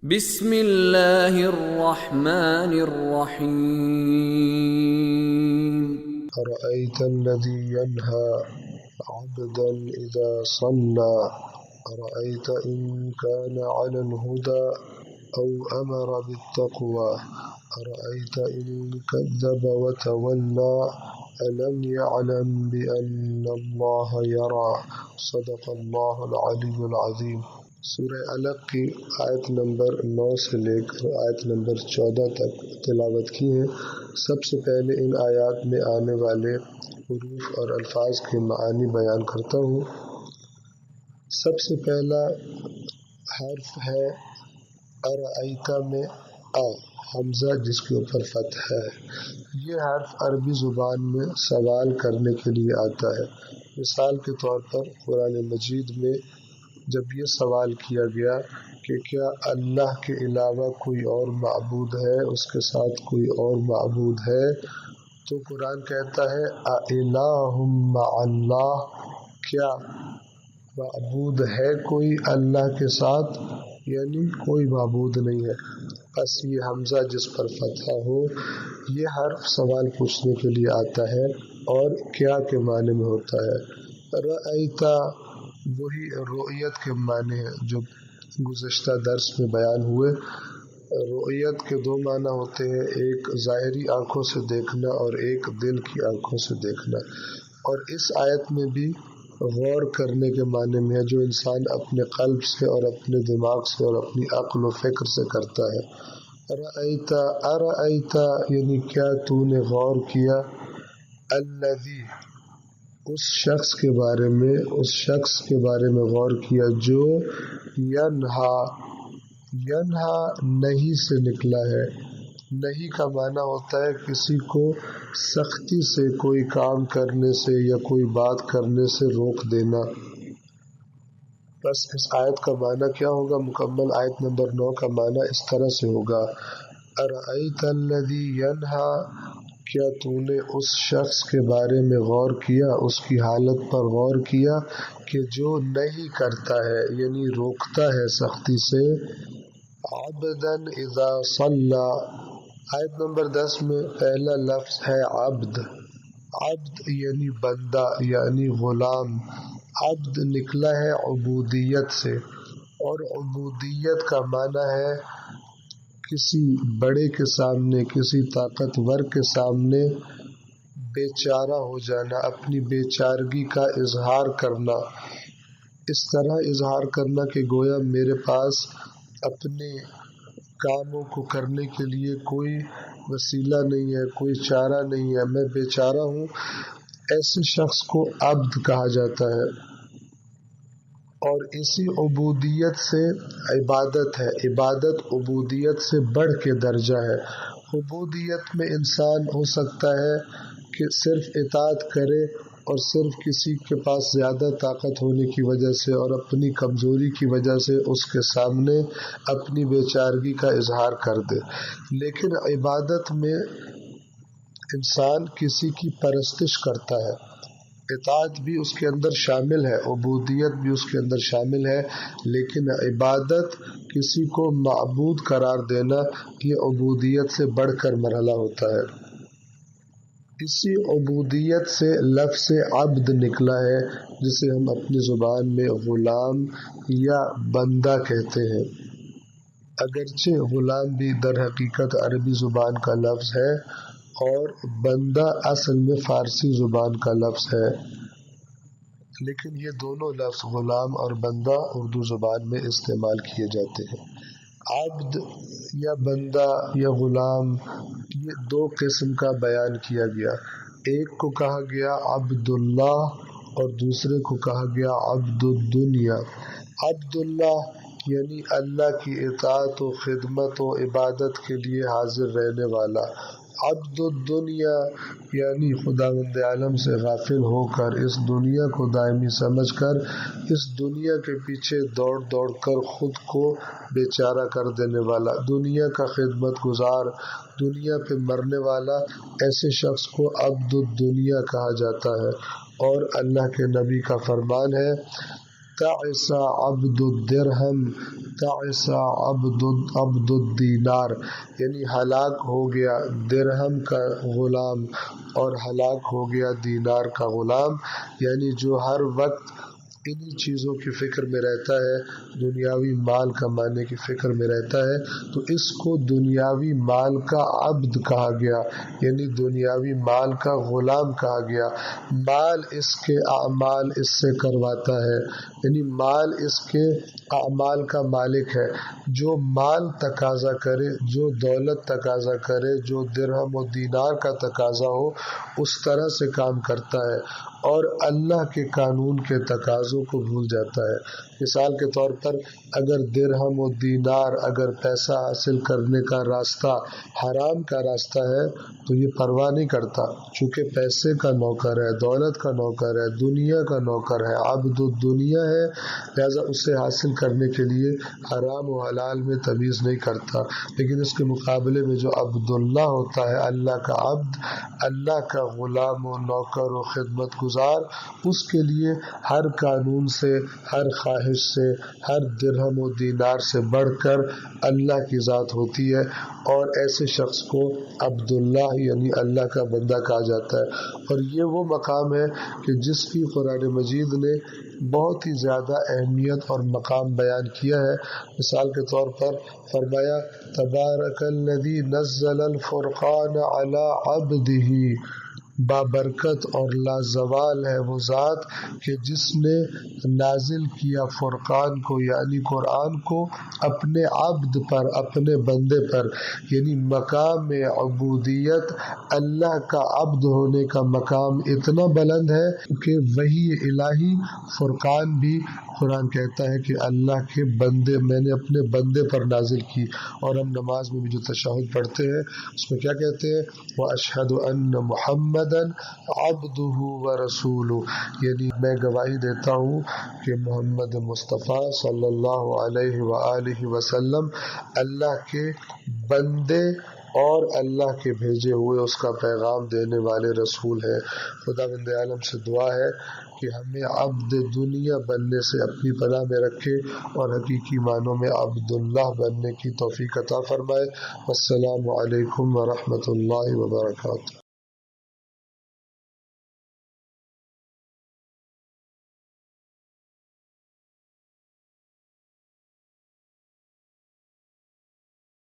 بسم اللہ الرحمن الرحیم أرأيت الذي ينهى عبدا إذا صلى أرأيت إن كان على الهدى أو أمر بالتقوى أرأيت إن كذب وتولى ألم يعلم بأن الله يرى صدق الله العلي العظيم۔ سورہ علق کی آیت نمبر 9 سے لے کر آیت نمبر 14 تک تلاوت کی ہے۔ سب سے پہلے ان آیات میں آنے والے حروف اور الفاظ کے معانی بیان کرتا ہوں۔ سب سے پہلا حرف ہے ارأیتا میں حمزہ جس کے اوپر فتح ہے۔ یہ حرف عربی زبان میں سوال کرنے کے لیے آتا ہے۔ مثال کے طور پر قرآن مجید میں جب یہ سوال کیا گیا کہ کیا اللہ کے علاوہ کوئی اور معبود ہے، اس کے ساتھ کوئی اور معبود ہے، تو قرآن کہتا ہے اِلٰہٌ مع اللہ، کیا معبود ہے کوئی اللہ کے ساتھ، یعنی کوئی معبود نہیں ہے۔ بس یہ حمزہ جس پر فتح ہو، یہ حرف سوال پوچھنے کے لیے آتا ہے اور کیا کے معنی میں ہوتا ہے۔ رأیتا وہی رؤیت کے معنی ہیں جو گزشتہ درس میں بیان ہوئے۔ رؤیت کے دو معنی ہوتے ہیں، ایک ظاہری آنکھوں سے دیکھنا اور ایک دل کی آنکھوں سے دیکھنا، اور اس آیت میں بھی غور کرنے کے معنی میں ہے جو انسان اپنے قلب سے اور اپنے دماغ سے اور اپنی عقل و فکر سے کرتا ہے۔ رأیتا ارأیتا یعنی کیا تو نے غور کیا، الذی اس شخص کے بارے میں غور کیا جو ینہا نہیں سے نکلا ہے۔ نہیں کا معنی ہوتا ہے کسی کو سختی سے کوئی کام کرنے سے یا کوئی بات کرنے سے روک دینا۔ بس اس آیت کا معنی کیا ہوگا؟ مکمل آیت نمبر 9 کا معنی اس طرح سے ہوگا، ارأیت الذی ینہا، کیا تو نے اس شخص کے بارے میں غور کیا، اس کی حالت پر غور کیا کہ جو نہیں کرتا ہے یعنی روکتا ہے سختی سے۔ عبداً اذا صلی، آیت نمبر 10 میں پہلا لفظ ہے عبد۔ عبد یعنی بندہ یعنی غلام۔ عبد نکلا ہے عبودیت سے، اور عبودیت کا معنی ہے کسی بڑے کے سامنے، کسی طاقتور کے سامنے بے چارہ ہو جانا، اپنی بے چارگی کا اظہار کرنا، اس طرح اظہار کرنا کہ گویا میرے پاس اپنے کاموں کو کرنے کے لیے کوئی وسیلہ نہیں ہے، کوئی چارہ نہیں ہے، میں بے چارہ ہوں۔ ایسے شخص کو عبد کہا جاتا ہے۔ اور اسی عبودیت سے عبادت ہے، عبادت عبودیت سے بڑھ کے درجہ ہے۔ عبودیت میں انسان ہو سکتا ہے کہ صرف اطاعت کرے اور صرف کسی کے پاس زیادہ طاقت ہونے کی وجہ سے اور اپنی کمزوری کی وجہ سے اس کے سامنے اپنی بے چارگی کا اظہار کر دے، لیکن عبادت میں انسان کسی کی پرستش کرتا ہے، اطاعت بھی اس کے اندر شامل ہے، عبودیت بھی اس کے اندر شامل ہے، لیکن عبادت کسی کو معبود قرار دینا یہ عبودیت سے بڑھ کر مرحلہ ہوتا ہے۔ اسی عبودیت سے لفظ عبد نکلا ہے جسے ہم اپنی زبان میں غلام یا بندہ کہتے ہیں۔ اگرچہ غلام بھی در حقیقت عربی زبان کا لفظ ہے اور بندہ اصل میں فارسی زبان کا لفظ ہے، لیکن یہ دونوں لفظ غلام اور بندہ اردو زبان میں استعمال کیے جاتے ہیں۔ عبد یا بندہ یا غلام، یہ دو قسم کا بیان کیا گیا، ایک کو کہا گیا عبداللہ اور دوسرے کو کہا گیا عبد الدنیا۔ عبداللہ یعنی اللہ کی اطاعت و خدمت و عبادت کے لیے حاضر رہنے والا۔ عبد الدنیا یعنی خداوند عالم سے غافل ہو کر اس دنیا کو دائمی سمجھ کر اس دنیا کے پیچھے دوڑ دوڑ کر خود کو بے چارہ کر دینے والا، دنیا کا خدمت گزار، دنیا پہ مرنے والا، ایسے شخص کو عبد الدنیا کہا جاتا ہے۔ اور اللہ کے نبی کا فرمان ہے تعس عبد الدرہم تعس عبد الدینار، یعنی ہلاک ہو گیا درہم کا غلام اور ہلاک ہو گیا دینار کا غلام، یعنی جو ہر وقت انہی چیزوں کی فکر میں رہتا ہے، دنیاوی مال کمانے کی فکر میں رہتا ہے، تو اس کو دنیاوی مال کا عبد کہا گیا، یعنی دنیاوی مال کا غلام کہا گیا۔ مال اس کے اعمال اس سے کرواتا ہے، یعنی مال اس کے اعمال کا مالک ہے، جو مال تقاضا کرے، جو دولت تقاضا کرے، جو درہم و دینار کا تقاضا ہو، اس طرح سے کام کرتا ہے اور اللہ کے قانون کے تقاضوں کو بھول جاتا ہے۔ مثال کے طور پر اگر درہم و دینار، اگر پیسہ حاصل کرنے کا راستہ حرام کا راستہ ہے تو یہ پرواہ نہیں کرتا، چونکہ پیسے کا نوکر ہے، دولت کا نوکر ہے، دنیا کا نوکر ہے، عبد الدنیا ہے، لہذا اسے حاصل کرنے کے لیے حرام و حلال میں تمیز نہیں کرتا۔ لیکن اس کے مقابلے میں جو عبداللہ ہوتا ہے، اللہ کا عبد، اللہ کا غلام و نوکر و خدمت گزار، اس کے لیے ہر قانون سے، ہر خواہش سے، ہر درہم و دینار سے بڑھ کر اللہ کی ذات ہوتی ہے، اور ایسے شخص کو عبداللہ یعنی اللہ کا بندہ کہا جاتا ہے۔ اور یہ وہ مقام ہے کہ جس کی قرآن مجید نے بہت ہی زیادہ اہمیت اور مقام بیان کیا ہے۔ مثال کے طور پر فرمایا تبارک الذی نزل الفرقان علی عبدہ، بابرکت اور لازوال ہے وہ ذات کہ جس نے نازل کیا فرقان کو یعنی قرآن کو اپنے عبد پر، اپنے بندے پر، یعنی مقام عبودیت، اللہ کا عبد ہونے کا مقام اتنا بلند ہے کہ وحی الہی فرقان بھی قرآن کہتا ہے کہ اللہ کے بندے، میں نے اپنے بندے پر نازل کی۔ اور ہم نماز میں بھی جو تشہد پڑھتے ہیں اس میں کیا کہتے ہیں؟ وَأَشْهَدُ أَنَّ مُحَمَّدًا عَبْدُهُ وَرَسُولُهُ، یعنی میں گواہی دیتا ہوں کہ محمد مصطفیٰ صلی اللہ علیہ وآلہ وسلم اللہ کے بندے اور اللہ کے بھیجے ہوئے اس کا پیغام دینے والے رسول ہیں۔ خداوند عالم سے دعا ہے کہ ہمیں عبد دنیا بننے سے اپنی پناہ میں رکھے اور حقیقی معنوں میں عبداللہ بننے کی توفیق عطا فرمائے۔ السلام علیکم ورحمۃ اللہ وبرکاتہ۔